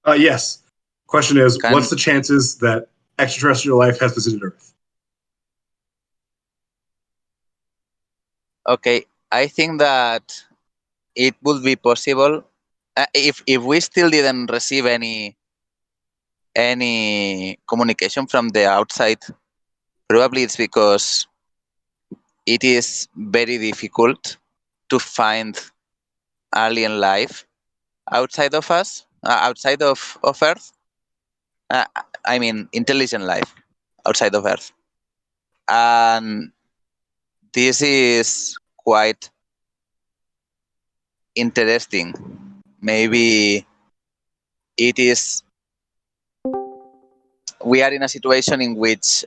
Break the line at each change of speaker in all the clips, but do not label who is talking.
Yes. Question is, what's the chances that extraterrestrial life has visited Earth?
Okay, I think that it would be possible if we still didn't receive any communication from the outside. Probably it's because it is very difficult to find alien life outside of us, outside of Earth. I mean, intelligent life outside of Earth. And this is quite interesting. Maybe it is. We are in a situation in which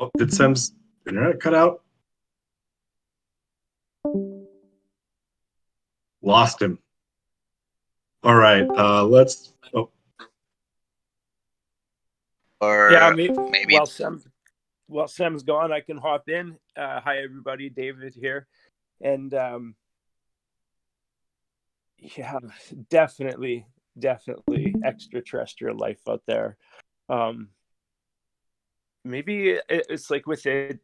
Oh, did Sam's internet cut out? Lost him. All right, let's. Oh,
or
Yeah,
maybe
while Sam's gone, I can hop in. Hi, everybody. David here. And yeah, definitely extraterrestrial life out there. Maybe it's like with a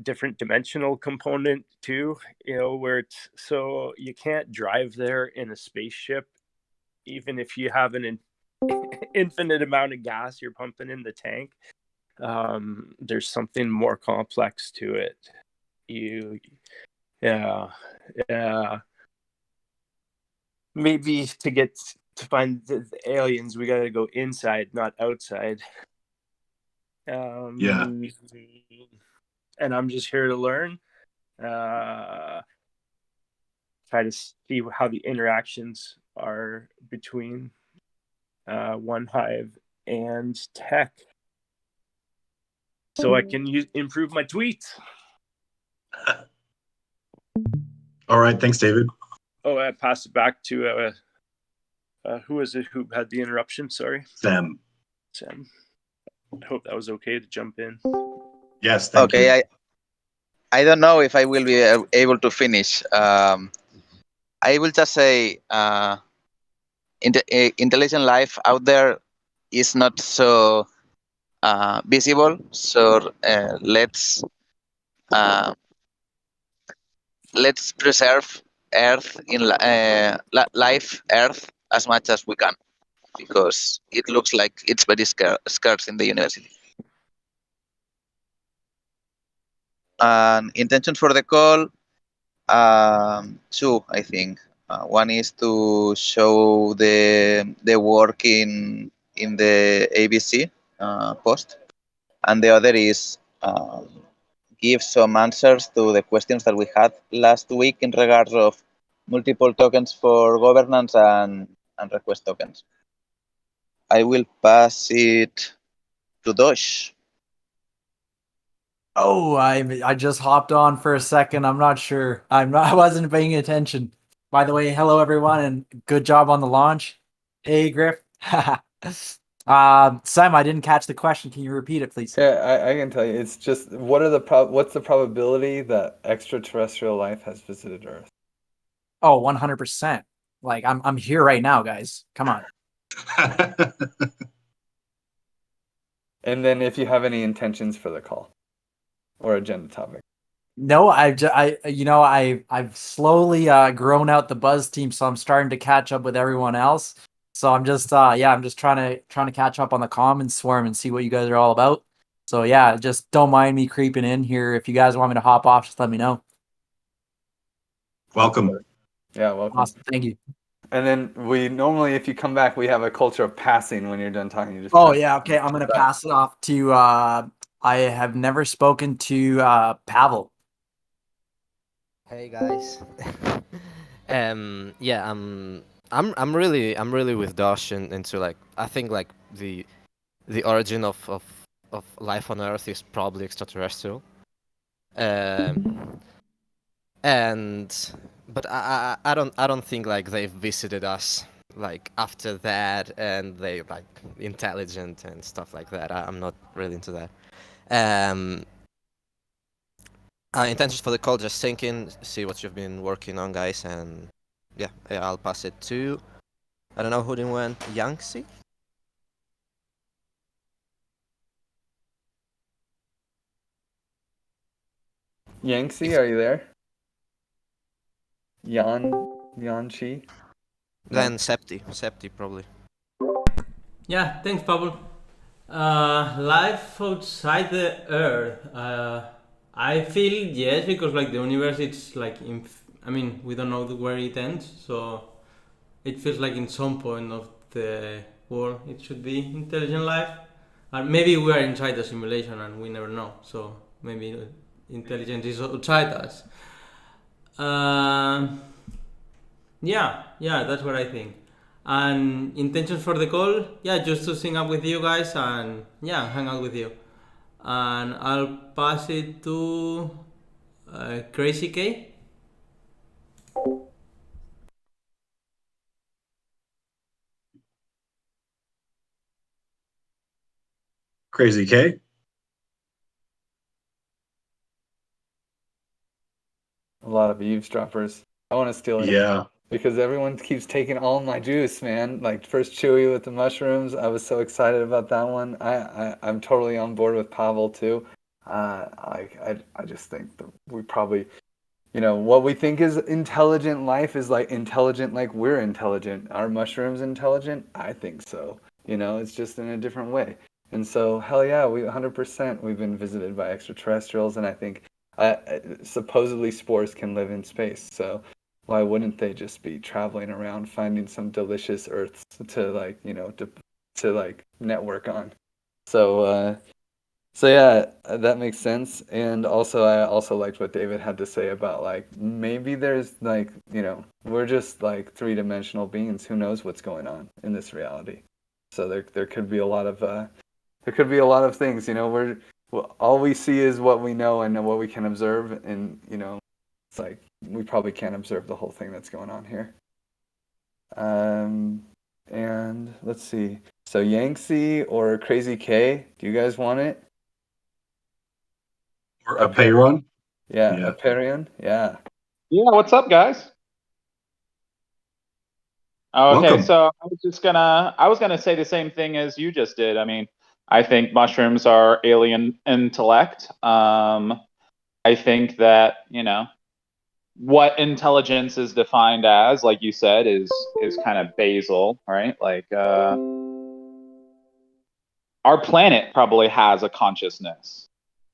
different dimensional component too, where it's so you can't drive there in a spaceship, even if you have an infinite amount of gas you're pumping in the tank. There's something more complex to it. Yeah. Maybe to find the aliens, we got to go inside, not outside.
yeah.
And I'm just here to learn. Try to see how the interactions are between One Hive and tech, so I can improve my tweets.
All right, thanks, David.
Oh, I pass it back to who was it who had the interruption? Sorry,
Sam.
I hope that was okay to jump in.
Yes, thank you.
Okay, I don't know if I will be able to finish. I will just say intelligent life out there is not so visible. So let's preserve Earth in life Earth as much as we can, because it looks like it's very scarce in the university. And intentions for the call, two, I think. One is to show the work in the ABC post, and the other is give some answers to the questions that we had last week in regards of multiple tokens for governance and request tokens. I will pass it to Dosh.
Oh, I just hopped on for a second. I'm not sure. I wasn't paying attention. By the way, hello everyone, and good job on the launch. Hey, Griff. Sam, I didn't catch the question. Can you repeat it, please?
Yeah, I can tell you. It's just what's the probability that extraterrestrial life has visited Earth?
Oh, 100%. Like I'm here right now, guys. Come on.
And then if you have any intentions for the call or agenda topic.
No, I've slowly grown out the buzz team, so I'm starting to catch up with everyone else. So I'm just I'm just trying to catch up on the Commons Swarm and see what you guys are all about. So yeah, just don't mind me creeping in here. If you guys want me to hop off, just let me know.
Welcome.
Yeah, welcome.
Awesome, thank you.
And then we normally, if you come back, we have a culture of passing when you're done talking. You just
okay. I'm gonna pass it off to. I have never spoken to Pavel.
Hey guys. Yeah, I'm really with Dosh into like, I think like the origin of life on Earth is probably extraterrestrial. But I don't think like they've visited us like after that, and they like intelligent and stuff like that. I'm not really into that. Intentions for the call, just thinking, see what you've been working on, guys, and yeah, I'll pass it to, I don't know who didn't went, Yangtze?
Yangtze, are you there? Yanchi?
Then Septi probably.
Yeah, thanks, Pablo. Life outside the Earth. I feel yes, because like the universe, it's like I mean, we don't know where it ends, so it feels like in some point of the world it should be intelligent life. And maybe we are inside the simulation and we never know. So maybe intelligence is outside us. Yeah, that's what I think. And intentions for the call, yeah, just to sing up with you guys and yeah, hang out with you. And I'll pass it to Crazy K.
Crazy K.
A lot of eavesdroppers. I want to steal it.
Yeah.
Because everyone keeps taking all my juice, man. Like first Chewy with the mushrooms, I was so excited about that one. I'm totally on board with Pavel too. I just think that we probably, what we think is intelligent life is like intelligent like we're intelligent. Are mushrooms intelligent? I think so. It's just in a different way. And so hell yeah, 100% we've been visited by extraterrestrials, and I think supposedly spores can live in space. So why wouldn't they just be traveling around finding some delicious earths to network on? So yeah, that makes sense. And also I also liked what David had to say about like maybe there's like, we're just like three-dimensional beings. Who knows what's going on in this reality? So there could be a lot of things, all we see is what we know and what we can observe, and it's like we probably can't observe the whole thing that's going on here. And let's see. So Yangtze or Crazy K, do you guys want it?
Or a pay run?
Yeah, Aperion? Yeah.
Yeah, what's up, guys? Okay,
Welcome.
so I was gonna say the same thing as you just did. I mean, I think mushrooms are alien intellect. I think that, what intelligence is defined as, like you said, is kind of basal, right? Like our planet probably has a consciousness.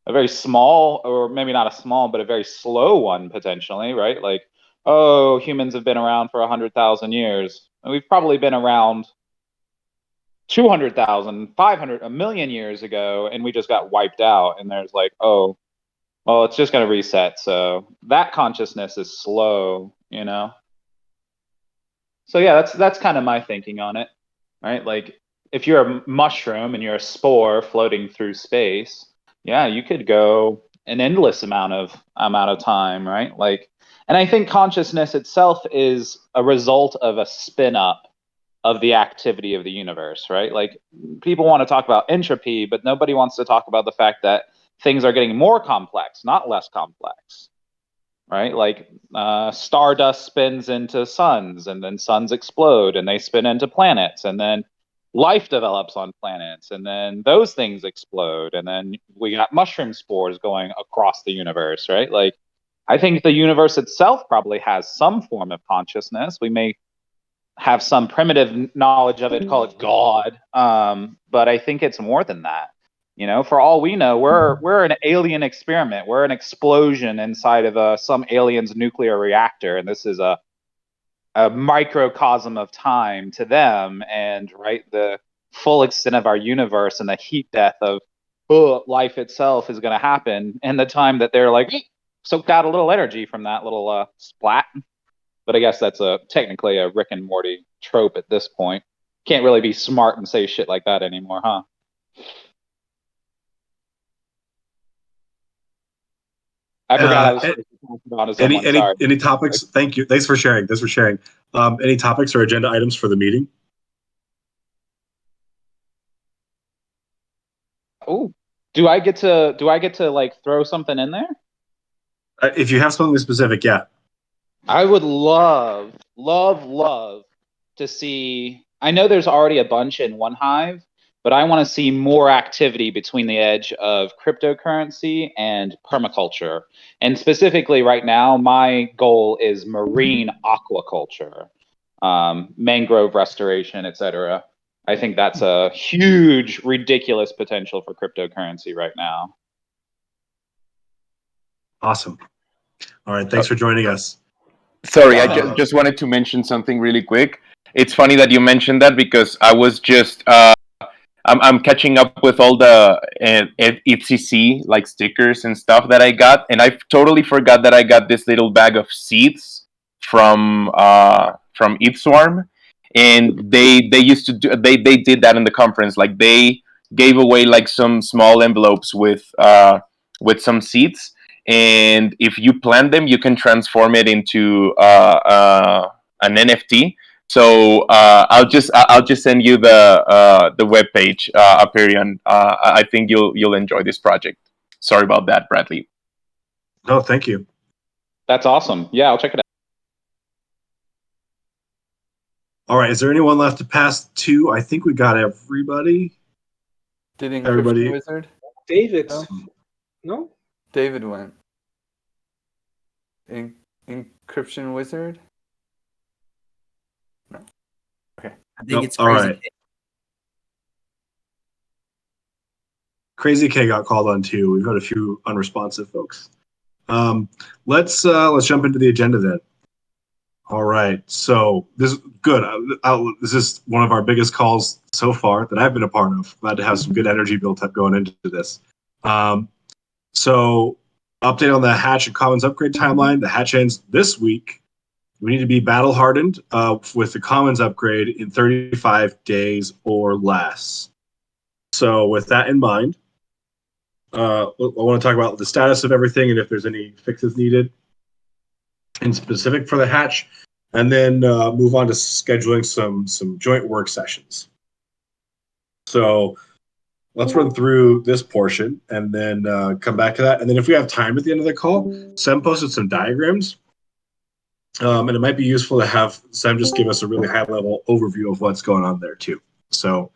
A very small, or maybe not a small, but a very slow one potentially, right? Like, oh, humans have been around for 100,000 years. And we've probably been around 200,000, 500, a million years ago, and we just got wiped out. And there's like, oh, well, it's just going to reset. So that consciousness is slow, So yeah, that's kind of my thinking on it, right? Like if you're a mushroom and you're a spore floating through space, yeah, you could go an endless amount of time, right? Like, and I think consciousness itself is a result of a spin up of the activity of the universe, right? Like people want to talk about entropy, but nobody wants to talk about the fact that things are getting more complex, not less complex, right? Like stardust spins into suns, and then suns explode and they spin into planets, and then life develops on planets, and then those things explode, and then we got mushroom spores going across the universe, right? Like I think the universe itself probably has some form of consciousness. We may have some primitive knowledge of it, call it God, but I think it's more than that. For all we know, we're an alien experiment. We're an explosion inside of some alien's nuclear reactor, and this is a microcosm of time to them. And right, the full extent of our universe and the heat death of life itself is going to happen in the time that they're like soaked out a little energy from that little splat. But I guess that's technically a Rick and Morty trope at this point. Can't really be smart and say shit like that anymore, huh? I forgot I was supposed to on to someone. Sorry.
Any topics? Thank you. Thanks for sharing. Any topics or agenda items for the meeting?
Oh, do I get to like throw something in there?
If you have something specific, yeah.
I would love to see. I know there's already a bunch in OneHive, but I want to see more activity between the edge of cryptocurrency and permaculture. And specifically, right now, my goal is marine aquaculture, mangrove restoration, etc. I think that's a huge, ridiculous potential for cryptocurrency right now.
Awesome. All right. Thanks for joining us.
Sorry, I just wanted to mention something really quick. It's funny that you mentioned that because I was just I'm catching up with all the ETC like stickers and stuff that I got, and I totally forgot that I got this little bag of seeds from ETHSwarm, and they used to do they did that in the conference. Like they gave away like some small envelopes with some seeds. And if you plant them, you can transform it into an NFT. So I'll just send you the webpage, Aperion. I think you'll enjoy this project. Sorry about that, Bradley.
No, thank you.
That's awesome. Yeah, I'll check it out.
All right. Is there anyone left to pass to? I think we got everybody.
Did Encryption
Everybody.
Wizard?
David. No?
David went. Encryption Wizard? No. Okay.
I think it's
all
crazy.
right. Crazy K got called on too. We've got a few unresponsive folks. Let's jump into the agenda then. All right. So this is good. This is one of our biggest calls so far that I've been a part of. Glad to have some good energy built up going into this. So update on the Hatch and Commons upgrade timeline. The Hatch ends this week. We need to be battle hardened with the Commons upgrade in 35 days or less. So with that in mind, I want to talk about the status of everything and if there's any fixes needed in specific for the Hatch, and then move on to scheduling some joint work sessions. So let's run through this portion and then come back to that. And then if we have time at the end of the call, Sam posted some diagrams. And it might be useful to have Sam just give us a really high-level overview of what's going on there too. So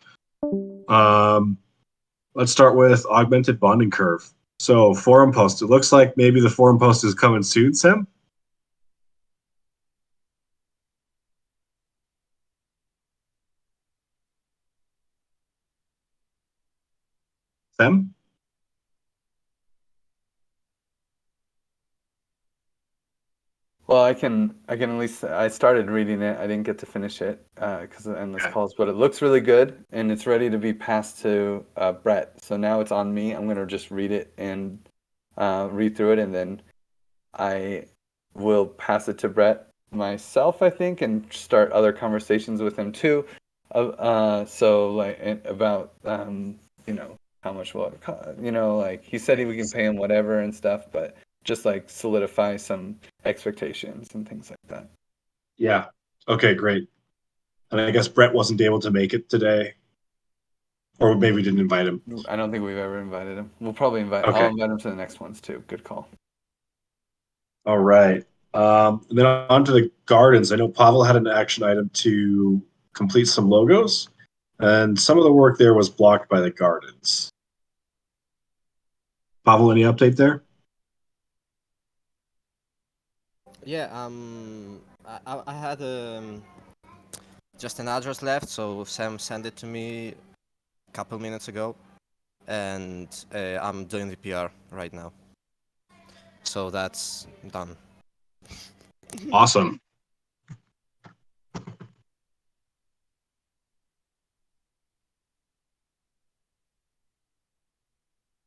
let's start with augmented bonding curve. So forum post. It looks like maybe the forum post is coming soon, Sam? Sam?
Well, I can at least, I started reading it. I didn't get to finish it because of endless calls, but it looks really good and it's ready to be passed to Brett. So now it's on me. I'm going to just read it and read through it, and then I will pass it to Brett myself, I think, and start other conversations with him too. So like about how much will it cost? Like he said we can pay him whatever and stuff, but just like solidify some expectations and things like that.
Yeah. Okay, great. And I guess Brett wasn't able to make it today. Or maybe we didn't invite him.
I don't think we've ever invited him. We'll probably invite
Okay.
I'll invite him to the next ones too. Good call.
All right. Then on to the gardens. I know Pavel had an action item to complete some logos, and some of the work there was blocked by the gardens. Pavel, any update there?
Yeah, I had just an address left, so Sam sent it to me a couple minutes ago, and I'm doing the PR right now. So that's done.
Awesome.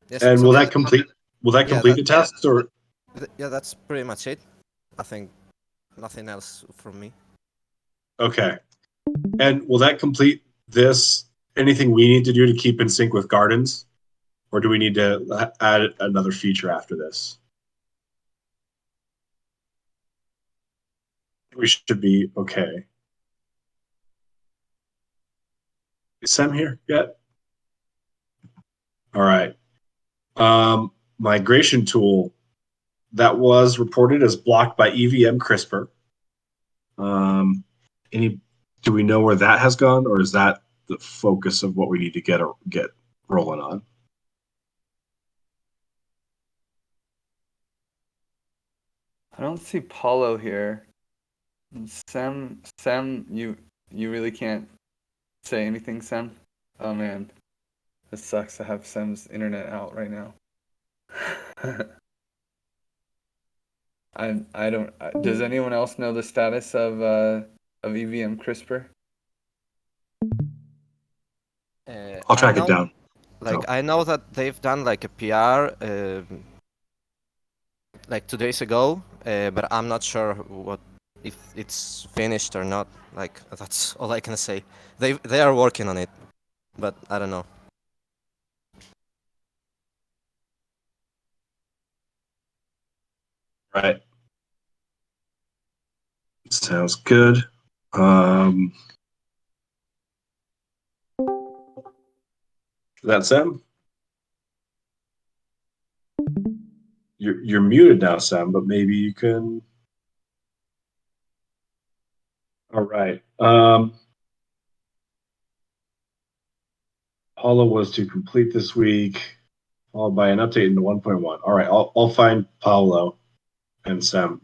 Yes,
And
so
will that complete the tasks, or?
Yeah, that's pretty much it. I think nothing else from me.
Okay. And will that complete this? Anything we need to do to keep in sync with gardens? Or do we need to add another feature after this? We should be okay. Is Sam here yet? All right. Migration tool that was reported as blocked by EVM CRISPR. Do we know where that has gone, or is that the focus of what we need to get rolling on?
I don't see Paulo here. Sam, you really can't say anything, Sam? Oh man, this sucks to have Sam's internet out right now. I don't. Does anyone else know the status of EVM CRISPR?
I'll track it down.
I know that they've done like a PR like 2 days ago, but I'm not sure if it's finished or not. Like that's all I can say. They are working on it, but I don't know.
Right. Sounds good. That's Sam. You're muted now, Sam, but maybe you can. All right. Paulo was to complete this week, followed by an update into 1.1. All right, I'll find Paulo and Sam.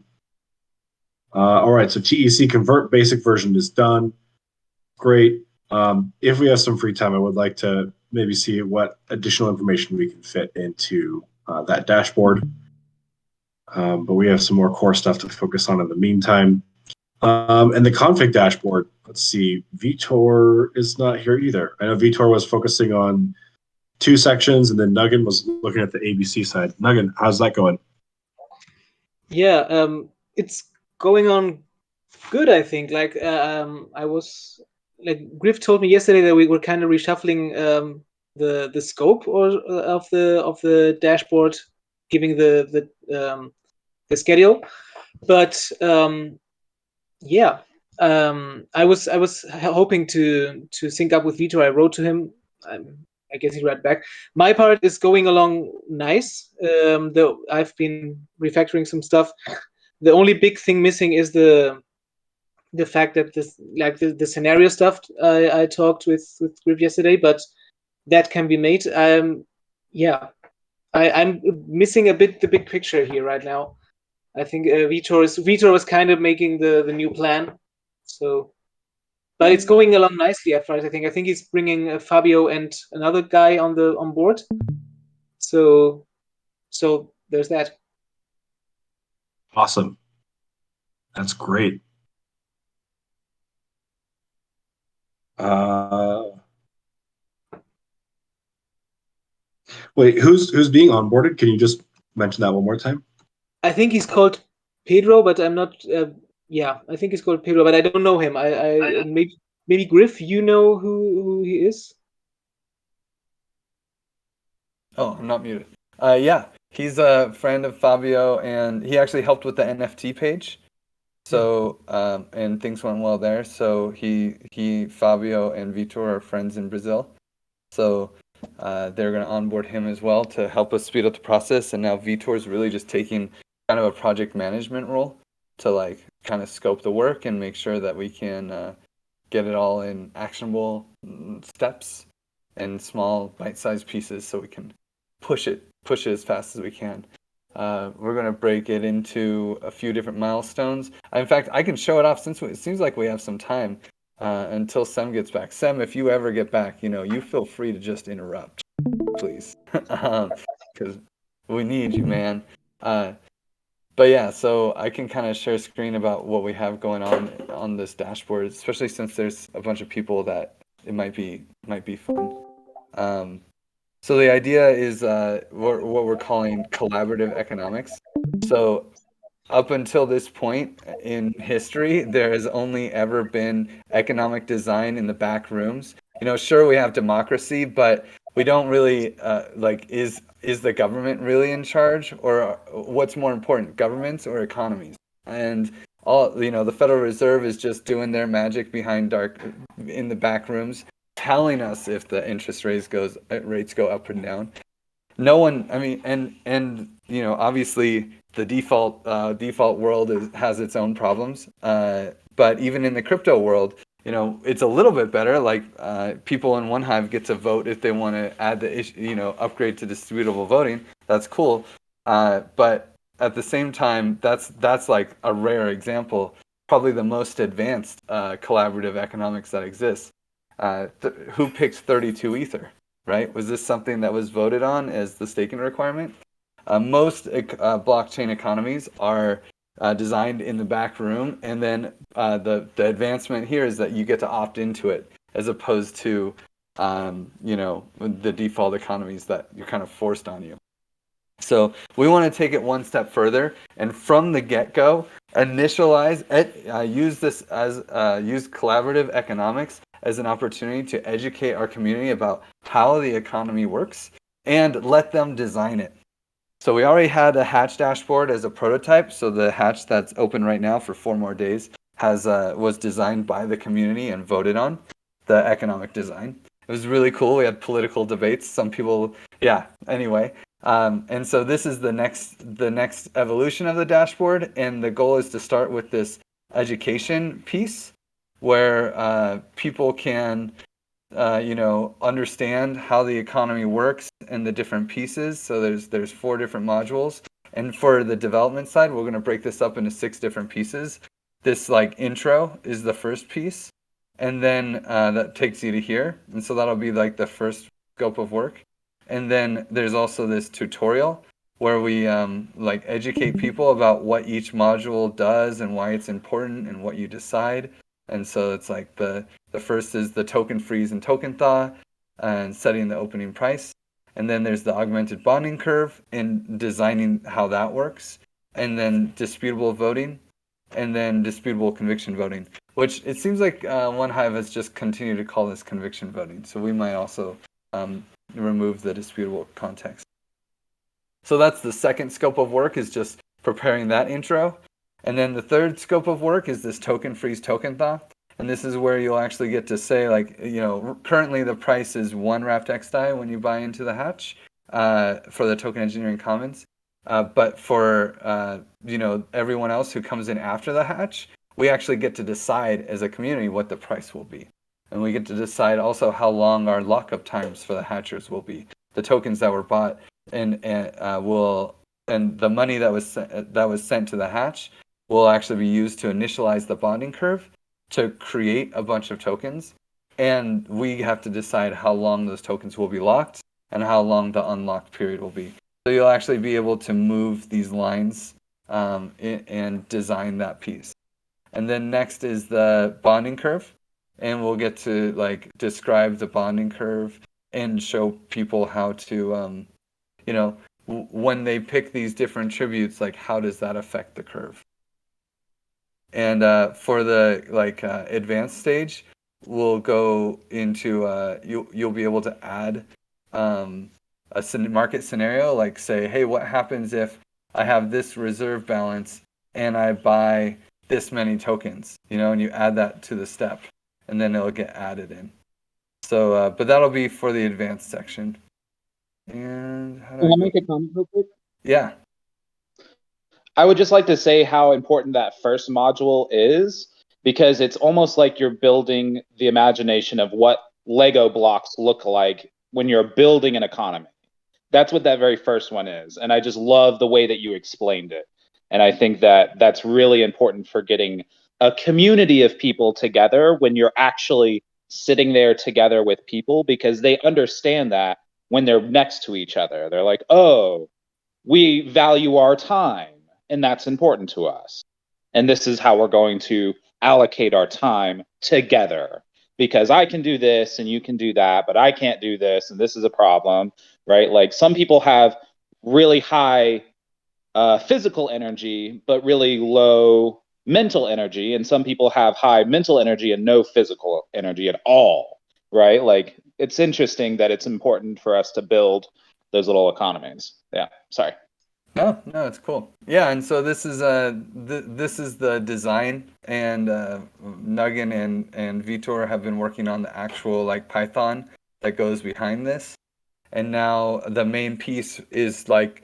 All right, so TEC convert basic version is done. Great. If we have some free time, I would like to maybe see what additional information we can fit into that dashboard. But we have some more core stuff to focus on in the meantime. And the config dashboard, let's see, Vitor is not here either. I know Vitor was focusing on 2 sections, and then Nuggin was looking at the ABC side. Nuggin, how's that going?
Yeah, it's going on good, I think. Like, I was like Griff told me yesterday that we were kind of reshuffling the scope of the dashboard, giving the schedule. But yeah, I was hoping to sync up with Vitor. I wrote to him. I guess he read back. My part is going along nice. Though I've been refactoring some stuff. The only big thing missing is the fact that this, like the scenario stuff I talked with Griff yesterday, but that can be made. Yeah, I'm missing a bit the big picture here right now. I think Vitor was kind of making the new plan, so, but it's going along nicely at first. I think he's bringing Fabio and another guy on board. So there's that.
Awesome. That's great. Wait, who's being onboarded? Can you just mention that one more time?
I think he's called Pedro, but I'm not. Yeah, I think he's called Pedro, but I don't know him. I maybe Griff, you know who he is?
Oh, I'm not muted. Yeah, he's a friend of Fabio, and he actually helped with the NFT page. So, and things went well there. So he, Fabio, and Vitor are friends in Brazil. So they're going to onboard him as well to help us speed up the process. And now Vitor's really just taking kind of a project management role to like kind of scope the work and make sure that we can get it all in actionable steps and small bite-sized pieces so we can push it as fast as we can. We're going to break it into a few different milestones. In fact, I can show it off since it seems like we have some time until Sem gets back. Sem, if you ever get back, you feel free to just interrupt, please, because we need you, man. But yeah, so I can kind of share a screen about what we have going on this dashboard, especially since there's a bunch of people that it might be fun. So the idea is what we're calling collaborative economics. So up until this point in history, there has only ever been economic design in the back rooms. Sure, we have democracy, but we don't really is the government really in charge, or what's more important, governments or economies? And all, you know, the Federal Reserve is just doing their magic behind in the back rooms, telling us if the interest rates go up and down. No one, I mean, and you know, obviously the default world has its own problems. But even in the crypto world, you know, it's a little bit better. Like people in OneHive get to vote if they want to add upgrade to distributable voting. That's cool. But at the same time, that's like a rare example. Probably the most advanced collaborative economics that exists. Who picked 32 Ether? Right? Was this something that was voted on as the staking requirement? Most blockchain economies are designed in the back room, and then the advancement here is that you get to opt into it, as opposed to the default economies that you're kind of forced on you. So we want to take it one step further, and from the get-go, initialize it. Use collaborative economics as an opportunity to educate our community about how the economy works, and let them design it. So we already had a hatch dashboard as a prototype. So the hatch that's open right now for 4 more days was designed by the community and voted on, the economic design. It was really cool. We had political debates. Some people, anyway. And so this is the next evolution of the dashboard, and the goal is to start with this education piece where people can understand how the economy works and the different pieces. So there's 4 different modules, and for the development side, we're going to break this up into 6 different pieces. This like intro is the first piece, and then that takes you to here, and so that'll be like the first scope of work. And then there's also this tutorial where we educate people about what each module does and why it's important and what you decide. And so it's like the first is the token freeze and token thaw and setting the opening price. And then there's the augmented bonding curve and designing how that works. And then disputable voting, and then disputable conviction voting, which it seems like OneHive has just continued to call this conviction voting. So we might also remove the disputable context. So that's the second scope of work, is just preparing that intro. And then the third scope of work is this token freeze, token thaw. And this is where you'll actually get to say, like, currently the price is 1 wrapped XDAI when you buy into the hatch for the Token Engineering Commons. But for, everyone else who comes in after the hatch, we actually get to decide as a community what the price will be. And we get to decide also how long our lockup times for the hatchers will be. The tokens that were bought and the money that was sent to the hatch will actually be used to initialize the bonding curve to create a bunch of tokens. And we have to decide how long those tokens will be locked and how long the unlocked period will be. So you'll actually be able to move these lines and design that piece. And then next is the bonding curve. And we'll get to describe the bonding curve and show people how to, when they pick these different tributes, like how does that affect the curve? And for the advanced stage, we'll go into you'll be able to add a market scenario, like say, hey, what happens if I have this reserve balance and I buy this many tokens, and you add that to the step. And then it'll get added in. So, but that'll be for the advanced section. And how do
Can I make a comment real quick?
Yeah.
I would just like to say how important that first module is, because it's almost like you're building the imagination of what Lego blocks look like when you're building an economy. That's what that very first one is. And I just love the way that you explained it. And I think that that's really important for getting a community of people together when you're actually sitting there together with people, because they understand that when they're next to each other. They're like, oh, we value our time, and that's important to us. And this is how we're going to allocate our time together, because I can do this and you can do that, but I can't do this, and this is a problem, right? Like some people have really high physical energy, but really low mental energy, and some people have high mental energy and no physical energy at all, right? Like it's interesting that it's important for us to build those little economies. Yeah, sorry.
No, it's cool. Yeah, and so this is this is the design, and Nuggin and Vitor have been working on the actual like Python that goes behind this, and now the main piece is like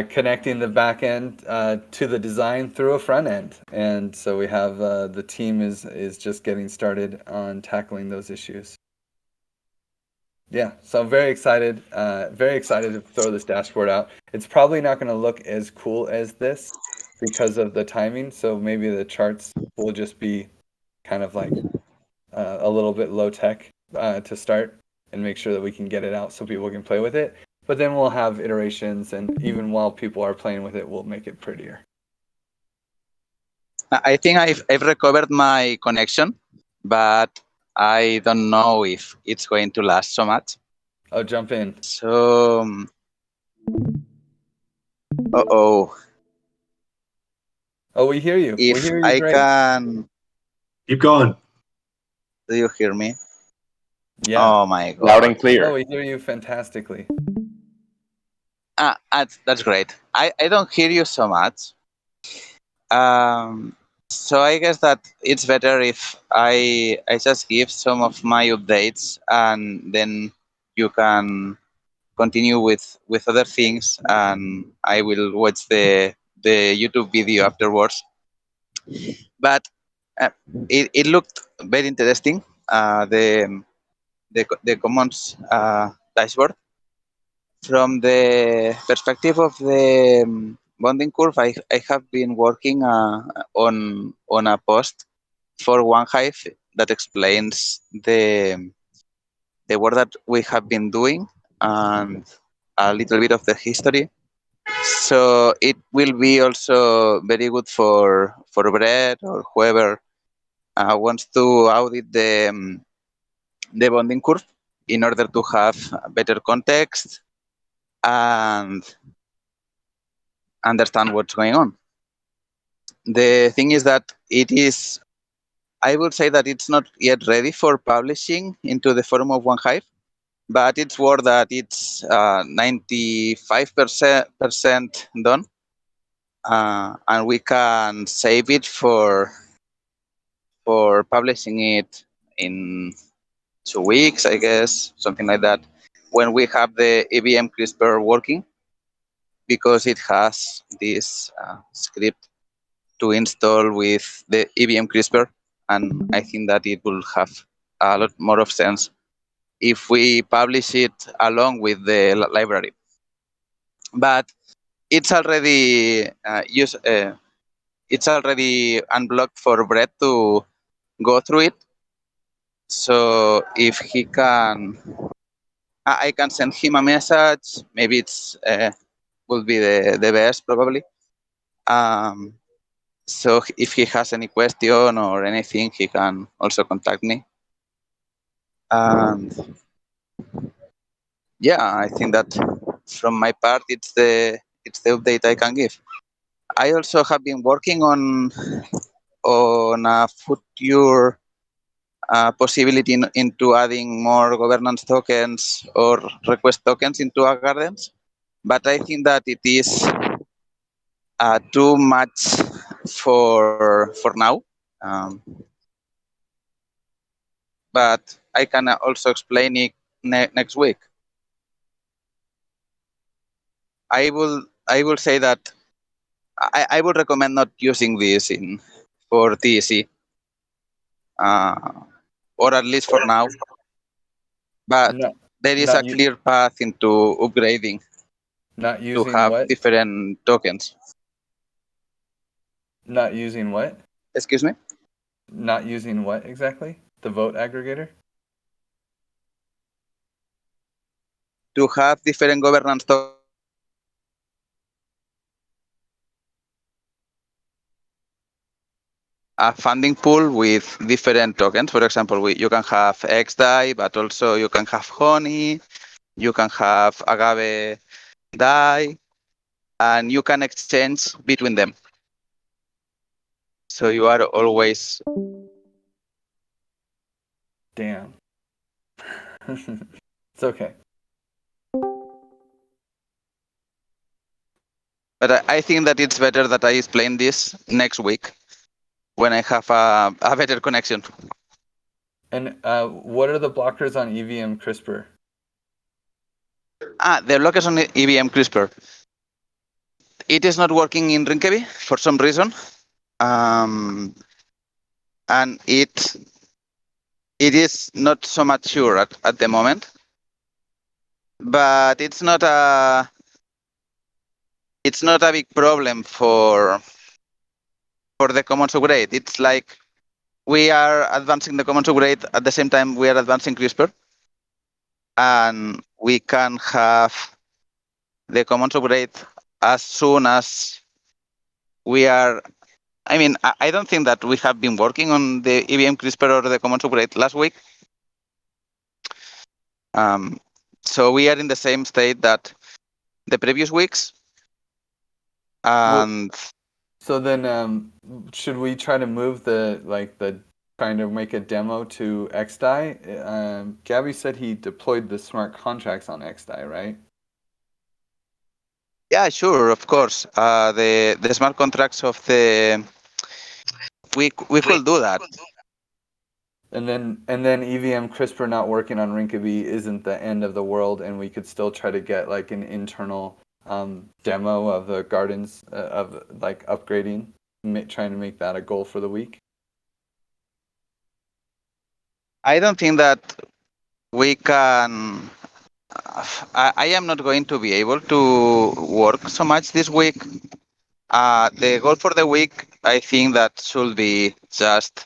connecting the back end to the design through a front end, and so we have the team is just getting started on tackling those issues. Yeah, so I'm very excited to throw this dashboard out. It's probably not going to look as cool as this because of the timing, so maybe the charts will just be kind of like a little bit low tech to start and make sure that we can get it out so people can play with it. But then we'll have iterations, and even while people are playing with it, we'll make it prettier.
I think I've recovered my connection, but I don't know if it's going to last so much.
Oh, jump in.
So, oh.
Oh, we hear you.
If
we hear you
I
great.
can.
Keep going.
Do you hear me?
Yeah.
Oh my god.
Loud and clear.
Oh, we hear you fantastically.
That's great. I don't hear you so much. So I guess that it's better if I just give some of my updates, and then you can continue with other things, and I will watch the YouTube video afterwards. But it looked very interesting. The Commons dashboard. From the perspective of the bonding curve, I have been working on a post for OneHive that explains the work that we have been doing and a little bit of the history. So it will be also very good for Brett or whoever wants to audit the bonding curve in order to have better context and understand what's going on. The thing is that I would say that it's not yet ready for publishing into the forum of OneHive, but it's worth that it's 95% done, and we can save it for publishing it in 2 weeks, I guess, something like that, when we have the EVM CRISPR working, because it has this script to install with the EVM CRISPR, and I think that it will have a lot more of sense if we publish it along with the library. But it's already it's already unblocked for Brett to go through it. So if he can, I can send him a message. Maybe it's will be the best probably. So if he has any question or anything, he can also contact me. And yeah, I think that from my part, it's the update I can give. I also have been working on a future possibility into adding more governance tokens or request tokens into our gardens, but I think that it is too much for now. But I can also explain it next week. I will say that I would recommend not using this for TEC, or at least for now. But there is a clear path into upgrading to have
what?
different tokens.
Not using what?
Excuse me?
Not using what exactly? The vote aggregator?
To have different governance tokens. A funding pool with different tokens. For example, you can have XDAI, but also you can have Honey, you can have Agave DAI, and you can exchange between them. So you are always...
Damn. It's okay.
But I think that it's better that I explain this next week when I have a better connection.
And what are the blockers on EVM CRISPR?
The blockers on EVM CRISPR. It is not working in Rinkeby for some reason. And it is not so mature at the moment. But it's not a big problem for the commons upgrade. It's like we are advancing the commons upgrade at the same time we are advancing CRISPR, and we can have the commons upgrade as soon as we are. I mean, I don't think that we have been working on the EVM CRISPR or the commons upgrade last week. So we are in the same state that the previous weeks. And
so then, should we try to move the trying to make a demo to XDAI? Gabby said he deployed the smart contracts on XDAI, right?
Yeah, sure, of course. The smart contracts of the we could do that.
And then EVM CRISPR not working on Rinkeby isn't the end of the world, and we could still try to get like an internal demo of the gardens of like upgrading, trying to make that a goal for the week.
I don't think that we can. I am not going to be able to work so much this week. The goal for the week, I think that should be just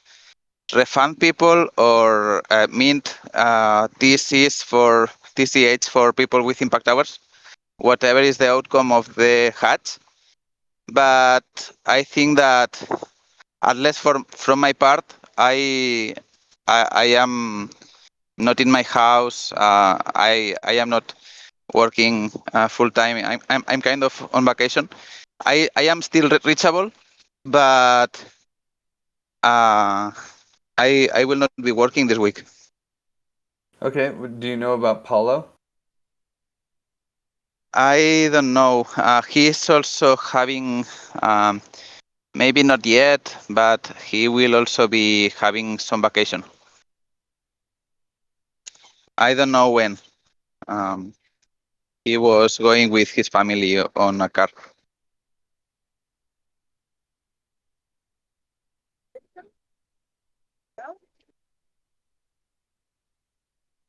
refund people or mint TCs for TCH for people with impact hours, whatever is the outcome of the hatch. But I think that, at least from my part, I am not in my house. I am not working full time. I'm kind of on vacation. I am still reachable, but I will not be working this week.
Okay. Do you know about Paulo?
I don't know. He's also having, maybe not yet, but he will also be having some vacation. I don't know when. He was going with his family on a car.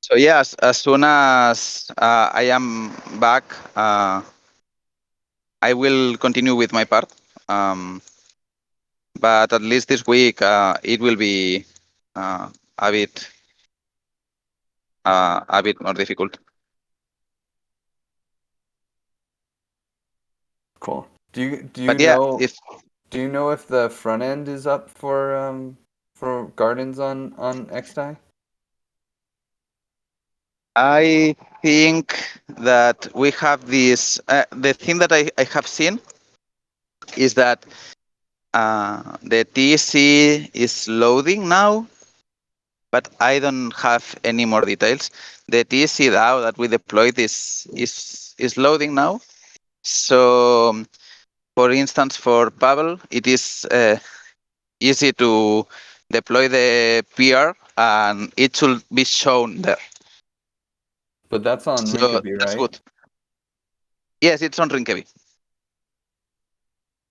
So yes, as soon as I am back, I will continue with my part. But at least this week, it will be a bit more difficult.
Cool. Do you know? Do you know if the front end is up for gardens on XDAI?
I think that we have this. The thing that I have seen is that the TC is loading now, but I don't have any more details. The TC DAO that we deployed is loading now. So, for instance, for Pavel, it is easy to deploy the PR, and it should be shown there.
But that's on Rinkeby, right?
That's good. Yes, it's on Rinkeby.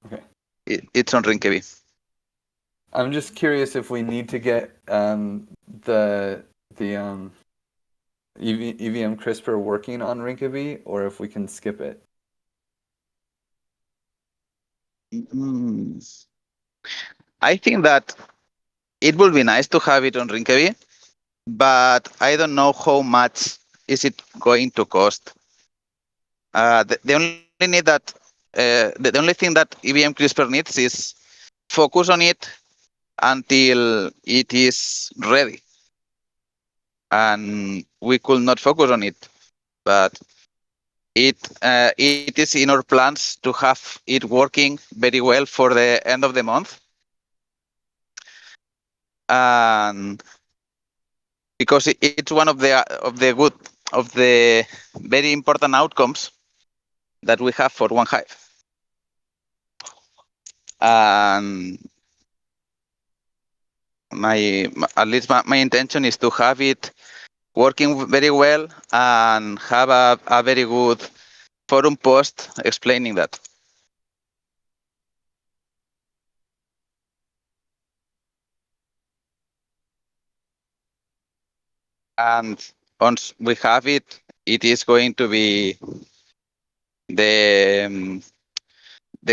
Okay.
It's on Rinkeby.
I'm just curious if we need to get the EVM CRISPR working on Rinkeby, or if we can skip it.
I think that it would be nice to have it on Rinkeby, but I don't know how much is it going to cost. The only need that the only thing that EVM CRISPR needs is focus on it until it is ready. And we could not focus on it, but it is in our plans to have it working very well for the end of the month. And because it's one of the very important outcomes that we have for One Hive. and at least my intention is to have it working very well and have a very good forum post explaining that. And once we have it, it is going to be the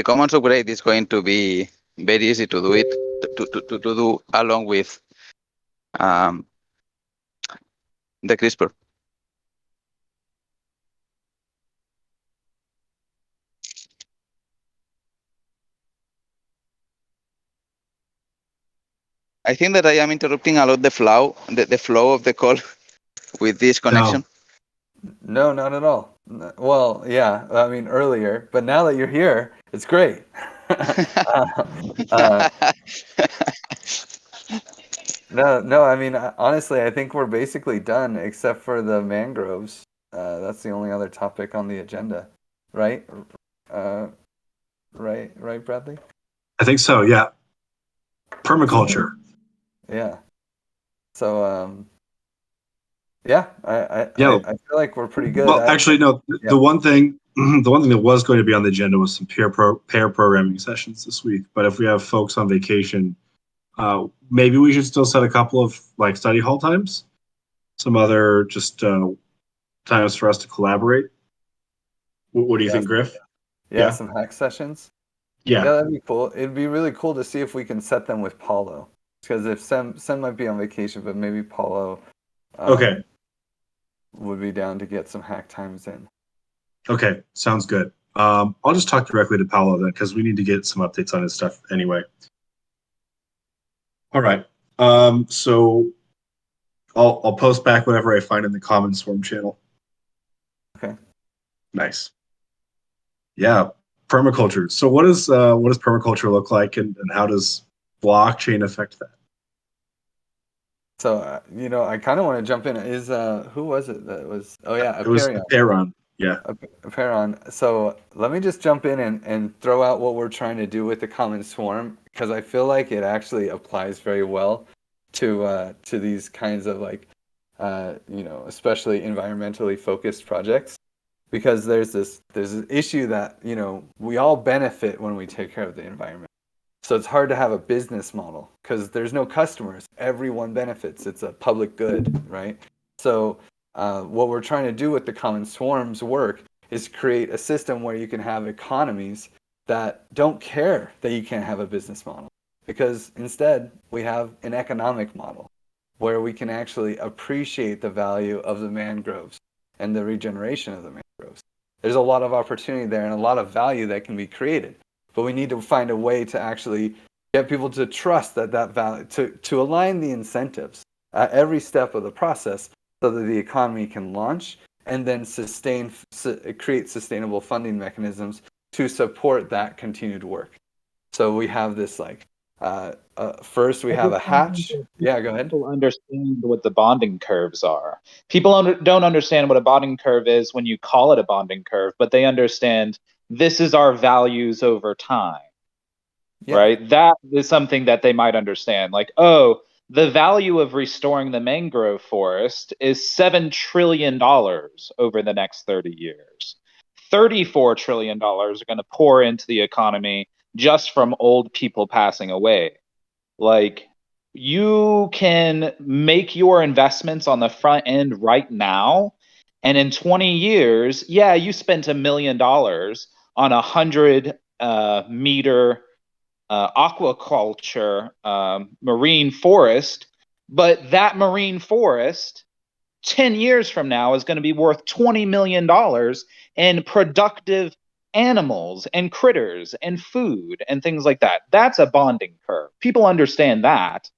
commons upgrade is going to be very easy to do it to do along with the CRISPR. I think that I am interrupting a lot the flow of the call with this connection.
No, not at all. Well, yeah, I mean earlier, but now that you're here, it's great. No, I mean honestly, I think we're basically done except for the mangroves. That's the only other topic on the agenda, right? Right, Bradley?
I think so. Yeah. Permaculture.
Yeah. So, yeah, I feel like we're pretty good.
Well, actually, no.
Yeah.
The one thing that was going to be on the agenda was some pair programming sessions this week. But if we have folks on vacation, maybe we should still set a couple of like study hall times, some other just times for us to collaborate. What do you think, Griff?
Yeah, some hack sessions.
Yeah,
that'd be cool. It'd be really cool to see if we can set them with Paulo, because if Sem might be on vacation, but maybe Paulo
okay,
would be down to get some hack times in.
okay, sounds good. I'll just talk directly to Paolo then, because we need to get some updates on his stuff anyway. All right. So I'll post back whatever I find in the Commons Swarm channel.
Okay.
Nice. Yeah, permaculture. So what does permaculture look like, and how does blockchain affect that?
So I kind of want to jump in. Is who was it that was? Oh yeah,
It was Aperon. Yeah.
Aperon. So let me just jump in and throw out what we're trying to do with the Commons Swarm, because I feel like it actually applies very well to these kinds of like especially environmentally focused projects, because there's this issue that we all benefit when we take care of the environment. So it's hard to have a business model because there's no customers. Everyone benefits. It's a public good, right? So what we're trying to do with the Common Swarms work is create a system where you can have economies that don't care that you can't have a business model, because instead we have an economic model where we can actually appreciate the value of the mangroves and the regeneration of the mangroves. There's a lot of opportunity there and a lot of value that can be created. But we need to find a way to actually get people to trust that value, to align the incentives at every step of the process so that the economy can launch and then create sustainable funding mechanisms to support that continued work. So we have this first we have a hatch. Yeah, go ahead.
People understand what the bonding curves are. People don't understand what a bonding curve is when you call it a bonding curve, but they understand this is our values over time, right? That is something that they might understand. Like, oh, the value of restoring the mangrove forest is $7 trillion over the next 30 years. $34 trillion are going to pour into the economy just from old people passing away. Like, you can make your investments on the front end right now, and in 20 years, yeah, you spent $1 million on 100-meter aquaculture marine forest, but that marine forest 10 years from now is going to be worth $20 million in productive animals and critters and food and things like that. That's a bonding curve. People understand that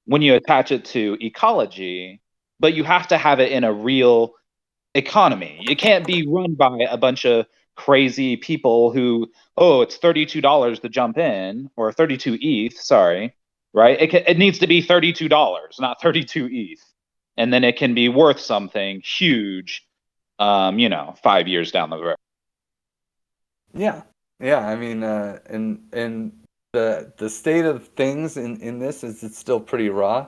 when you attach it to ecology, but you have to have it in a real economy. It can't be run by a bunch of crazy people who, oh, it's $32 to jump in, or 32 ETH, sorry, right? It needs to be $32, not 32 ETH. And then it can be worth something huge, 5 years down the road.
Yeah. I mean, and the state of things in this is it's still pretty raw.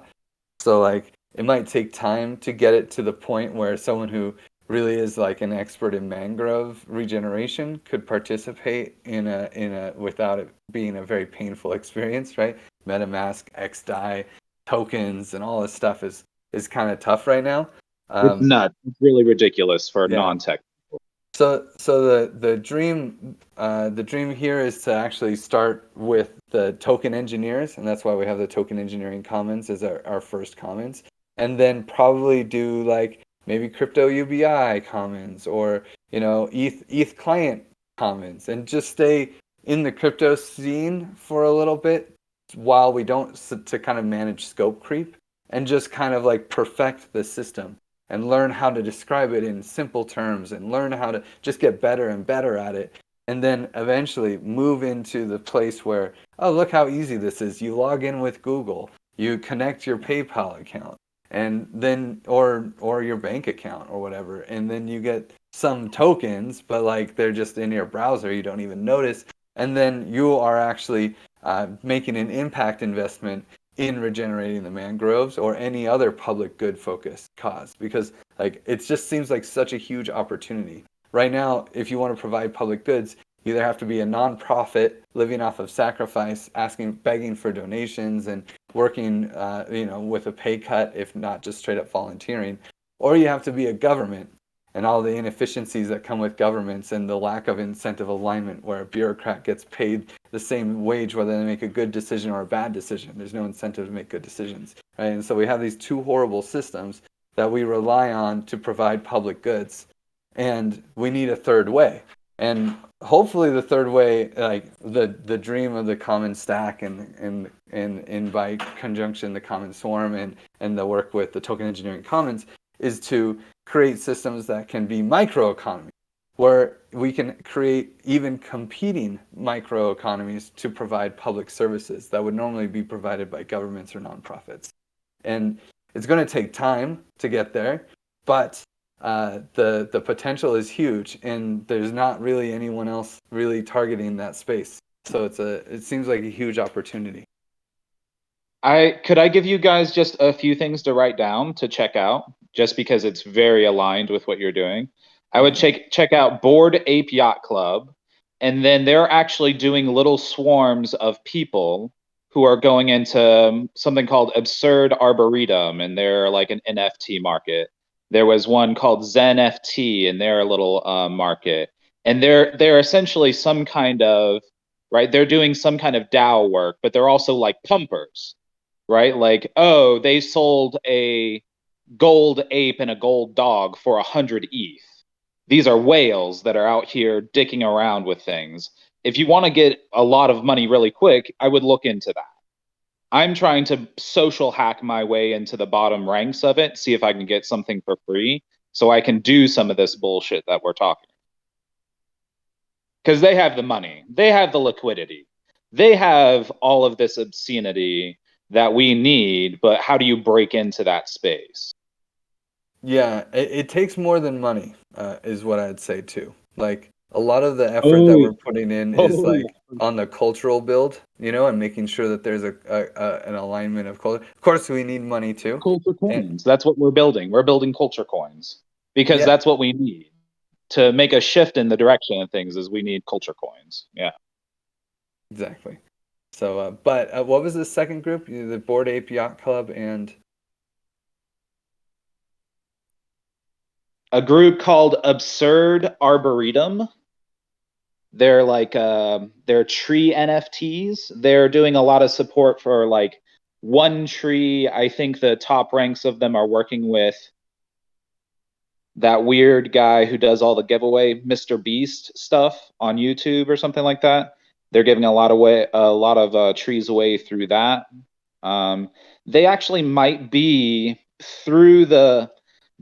So like it might take time to get it to the point where someone who really is like an expert in mangrove regeneration could participate in a without it being a very painful experience, right? MetaMask, XDAI, tokens, and all this stuff is kind of tough right now.
It's nuts. It's really ridiculous for non-tech.
So the dream here is to actually start with the token engineers, and that's why we have the token engineering commons as our first commons, and then probably do like maybe crypto UBI commons or ETH client commons, and just stay in the crypto scene for a little bit while we don't to kind of manage scope creep and just kind of like perfect the system and learn how to describe it in simple terms and learn how to just get better and better at it. And then eventually move into the place where, oh, look how easy this is. You log in with Google, you connect your PayPal account, and then, or your bank account or whatever, and then you get some tokens, but like they're just in your browser, you don't even notice. And then you are actually making an impact investment in regenerating the mangroves or any other public good focused cause, because like it just seems like such a huge opportunity right now. If you want to provide public goods, you either have to be a nonprofit living off of sacrifice, begging for donations and working with a pay cut, if not just straight up volunteering, or you have to be a government and all the inefficiencies that come with governments and the lack of incentive alignment where a bureaucrat gets paid the same wage whether they make a good decision or a bad decision. There's no incentive to make good decisions, right? And so we have these two horrible systems that we rely on to provide public goods, and we need a third way. And hopefully the third way, like the dream of the common stack and by conjunction the common swarm and the work with the token engineering commons, is to create systems that can be microeconomies, where we can create even competing microeconomies to provide public services that would normally be provided by governments or nonprofits. And it's going to take time to get there, but the potential is huge, and there's not really anyone else really targeting that space. So it seems like a huge opportunity.
Could I give you guys just a few things to write down to check out, just because it's very aligned with what you're doing? I would check out Board Ape Yacht Club, and then they're actually doing little swarms of people who are going into something called Absurd Arboretum, and they're like an NFT market. There was one called Zen FT, and they're a little market, and they're essentially some kind of they're doing some kind of DAO work, but they're also like pumpers. Right? Like, oh, they sold a gold ape and a gold dog for 100 ETH. These are whales that are out here dicking around with things. If you want to get a lot of money really quick, I would look into that. I'm trying to social hack my way into the bottom ranks of it, see if I can get something for free so I can do some of this bullshit that we're talking. Because they have the money, they have the liquidity, they have all of this obscenity that we need, but how do you break into that space?
Yeah, it takes more than money, is what I'd say too. Like a lot of the effort that we're putting in is like on the cultural build, and making sure that there's an alignment of culture. Of course, we need money too.
Culture coins. That's what we're building. We're building culture coins because that's what we need to make a shift in the direction of things. Is we need culture coins. Yeah.
Exactly. So, but what was the second group? The Bored Ape Yacht Club and
a group called Absurd Arboretum. They're like they're tree NFTs. They're doing a lot of support for like One Tree. I think the top ranks of them are working with that weird guy who does all the giveaway Mr. Beast stuff on YouTube or something like that. They're giving a lot of trees away through that. They actually might be through the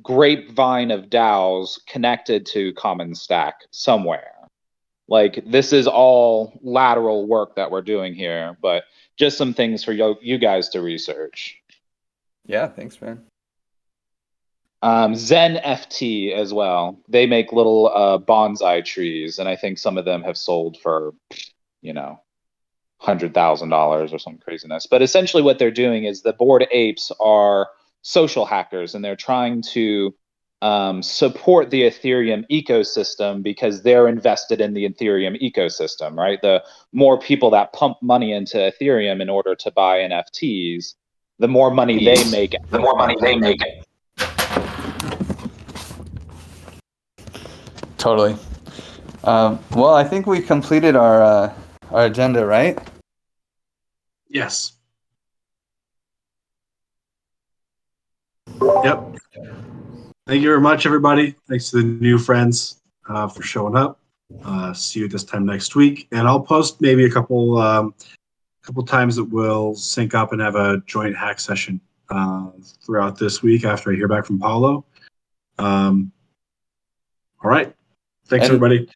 grapevine of DAOs connected to Common Stack somewhere. Like this is all lateral work that we're doing here, but just some things for you guys to research.
Yeah, thanks, man.
Zen FT as well. They make little bonsai trees, and I think some of them have sold for, $100,000 or some craziness. But essentially what they're doing is the Bored Apes are social hackers, and they're trying to support the Ethereum ecosystem because they're invested in the Ethereum ecosystem, right? The more people that pump money into Ethereum in order to buy NFTs, the more money they make. The more money they make.
Totally. Well, I think we completed our agenda, right?
Yes. Yep. Thank you very much, everybody. Thanks to the new friends for showing up. See you this time next week, and I'll post maybe a couple times that we'll sync up and have a joint hack session throughout this week after I hear back from Paulo. All right. Thanks, everybody.